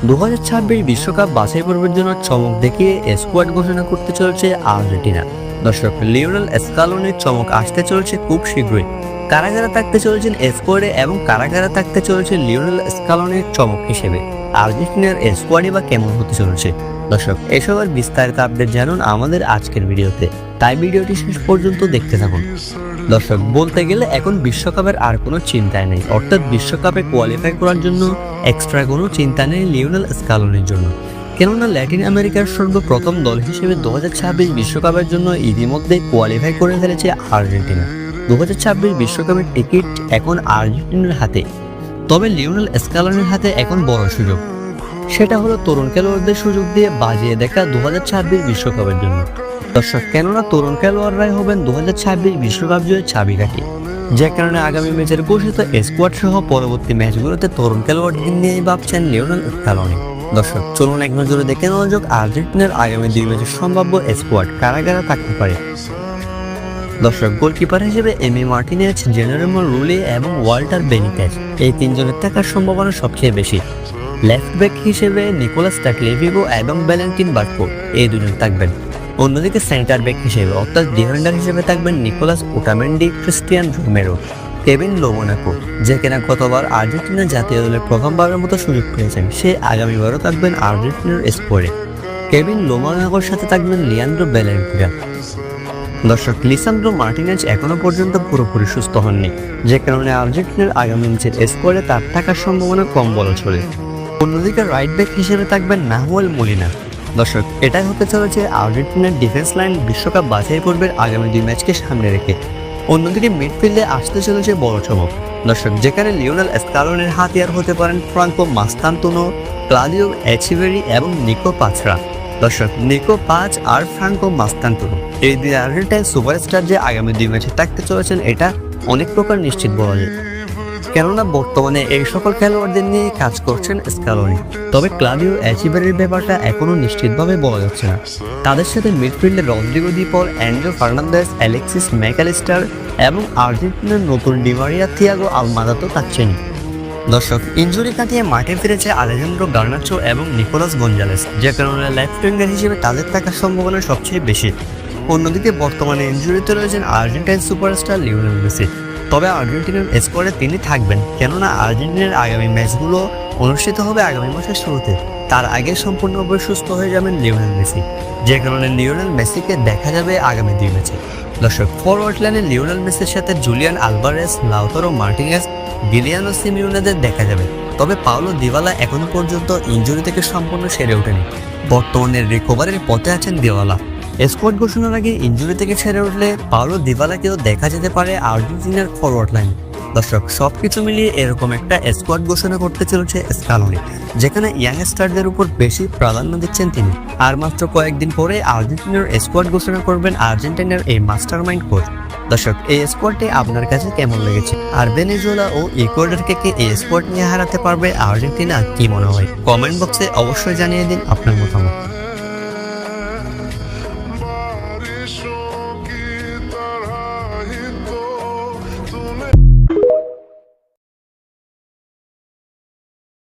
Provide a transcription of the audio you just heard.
2026 বিশ্বকাপ বাছাই পর্বের জন্য চমক দেখিয়ে স্কোয়াড ঘোষণা করতে চলেছে আর্জেন্টিনা। দর্শক, লিওনেল স্কালোনির চমক আসতে চলেছে খুব শীঘ্রই। কারা কারা থাকতে চলেছেন স্কোয়াডে এবং কারা কারা থাকতে চলেছে লিওনেল স্কালোনির চমক হিসেবে, আর্জেন্টিনার স্কোয়াডে বা কেমন হতে চলেছে। দর্শক, এসবের বিস্তারিত আপডেট জানুন আমাদের আজকের ভিডিওতে, তাই ভিডিওটি শেষ পর্যন্ত দেখতে থাকুন। দর্শক, বলতে গেলে এখন বিশ্বকাপের আর কোনো চিন্তাই নেই, অর্থাৎ বিশ্বকাপে কোয়ালিফাই করার জন্য এক্সট্রা কোনো চিন্তা নেই লিওনেল স্কালোনির জন্য। কেননা ল্যাটিন আমেরিকার সর্বপ্রথম দল হিসেবে 2026 বিশ্বকাপের জন্য ইতিমধ্যে কোয়ালিফাই করে ফেলেছে আর্জেন্টিনা। 2026 বিশ্বকাপের টিকিট এখন আর্জেন্টিনার হাতে। তবে লিওনেল স্কালোনির হাতে এখন বড় সুযোগ, সেটা হলো তরুণ খেলোয়াড়দের সুযোগ দিয়ে বাজিয়ে দেখা 2026 বিশ্বকাপের জন্য। দর্শক, কেননা তরুণ খেলোয়াড়রাই হবেন 2026 বিশ্বকাপ জয়ের চাবিকাঠি, যে কারণে আগামী ম্যাচের ঘোষিত স্কোয়াড সহ পরবর্তী ম্যাচগুলোতে তরুণ খেলোয়াড়দের নিয়ে ভাবছেন লিওনেল স্কালোনি। দর্শক, চলুন এক নজরে দেখে নেওয়া যাক আর্জেন্টিনার আগামী 2 ম্যাচের সম্ভাব্য স্কোয়াড কারা কারা থাকতে পারে। দর্শক, গোলকিপার হিসেবে এমি মার্টিনেজ, জেনারেমো রুলি এবং ওয়াল্টার বেনিতেজ, এই তিনজনের থাকার সম্ভাবনা সবচেয়ে বেশি। লেফট ব্যাক হিসেবে নিকোলাস টাকলেভিগো এবং ভ্যালেন্টিন বার্কো, এই দুজন থাকবেন। অন্যদিকে সেন্টার ব্যাক হিসেবে অর্থাৎ ডিফেন্ডার হিসেবে থাকবেন Nicolas Otamendi, Cristian Romero, Kevin Lomonaco, যে কিনা গতবার আর্জেন্টিনা জাতীয় দলের প্রথমবারের মতো সুযোগ পেয়েছেন, সে আগামীবারও থাকবেন আর্জেন্টিনার স্কোয়াডে। কেভিন লোমোনাকোর সাথে থাকবেন লিয়ান্দ্রো ভ্যালেন্টিনা। দর্শক, লিসান্দ্রো মার্টিনেজ এখনো পর্যন্ত পুরোপুরি সুস্থ হননি, যে কারণে আর্জেন্টিনার আগামী ম্যাচের স্কোয়াডে তার থাকার সম্ভাবনা কম বলা চলে। অন্যদিকে রাইট ব্যাক হিসেবে থাকবেন নাহুয়েল মোলিনা। দর্শক, এটাই হতে চলেছে আর্জেন্টিনার ডিফেন্স লাইন বিশ্বকাপ বাছাই পর্বের আগামী 2 ম্যাচকে সামনে রেখে। অন্যদিকে মিডফিল্ডে আসতে চলেছে বড় চমক। দর্শক, যেখানে লিওনেল স্কালোনির হাতিয়ার হতে পারেন ফ্রাঙ্কো মাস্তান্তোনো, ক্লাউদিও এচিভেরি এবং নিকো পাচরা। দর্শক, নিকো পাচ আর ফ্রাঙ্কো মাস্তান্তোনো, এই দুই আর্জেন্টাইন সুপারস্টার যে আগামী 2 ম্যাচে থাকতে চলেছেন, এটা অনেক প্রকার নিশ্চিত বলা যায়, কেননা বর্তমানে এই সকল খেলোয়াড়দের নিয়ে কাজ করছেন স্কালোনি। তবে ক্লাউদিও এচিভেরির ব্যাপারটা এখনো নিশ্চিতভাবে বলা যাচ্ছে না। তাদের সাথে মিডফিল্ডে রদ্রিগো দি পল, অ্যাঞ্জেলো ফার্নান্দেজ, অ্যালেক্সিস ম্যাকালিস্টার এবং আর্জেন্টিনার নতুন ডিমারিয়া, থিয়াগো আলমাদা তো থাকছেন। দর্শক, ইনজুরি কাটিয়ে মাঠে ফিরেছে আলেজান্দ্রো গার্নাচো এবং নিকোলাস গঞ্জালেস, যে কারণে লেফট উইঙ্গার হিসেবে তাদের থাকার সম্ভাবনা সবচেয়ে বেশি। অন্যদিকে বর্তমানে ইনজুরিতে রয়েছেন আর্জেন্টাইন সুপারস্টার লিওনেল মেসি। তবে আর্জেন্টিনার স্কোয়াডে তিনি থাকবেন, কেননা আর্জেন্টিনার আগামী ম্যাচগুলো অনুষ্ঠিত হবে আগামী মাসের শুরুতে। তার আগে সম্পূর্ণভাবে সুস্থ হয়ে যাবেন লিওনেল মেসি, যে কারণে লিওনেল মেসিকে দেখা যাবে আগামী 2 ম্যাচে। দর্শক, ফরওয়ার্ড লাইনে লিওনেল মেসির সাথে Julian Alvarez, Lautaro Martinez, Giuliano সিমিওনেদের দেখা যাবে। তবে পাওলো দিবালা এখনো পর্যন্ত ইনজুরি থেকে সম্পূর্ণ সেরে ওঠেনি, বর্তমানে রিকভারির পথে আছেন দিবালা। স্কোয়াড ঘোষণার আগে ইনজুরি থেকে ছেড়ে উঠলে পাওলো দিবালাকেও দেখা যেতে পারে আর্জেন্টিনার ফরওয়ার্ড লাইনে। দর্শক, সবকিছু মিলিয়ে এরকম একটা স্কোয়াড ঘোষণা করতে চলেছে স্কালোনি, যেখানে ইয়াংস্টারদের উপর বেশি প্রাধান্য দিচ্ছেন তিনি। আর মাত্র কয়েকদিন পরে আর্জেন্টিনার স্কোয়াড ঘোষণা করবেন আর্জেন্টিনার এই মাস্টার মাইন্ড কোচ। দর্শক, এই স্কোয়াডটি আপনার কাছে কেমন লেগেছে? আর ভেনেজুয়েলা ও ইকুয়েডরকে কি এই স্কোয়াড নিয়ে হারাতে পারবে আর্জেন্টিনা? কি মনে হয়? কমেন্ট বক্সে অবশ্যই জানিয়ে দিন আপনার মতামত।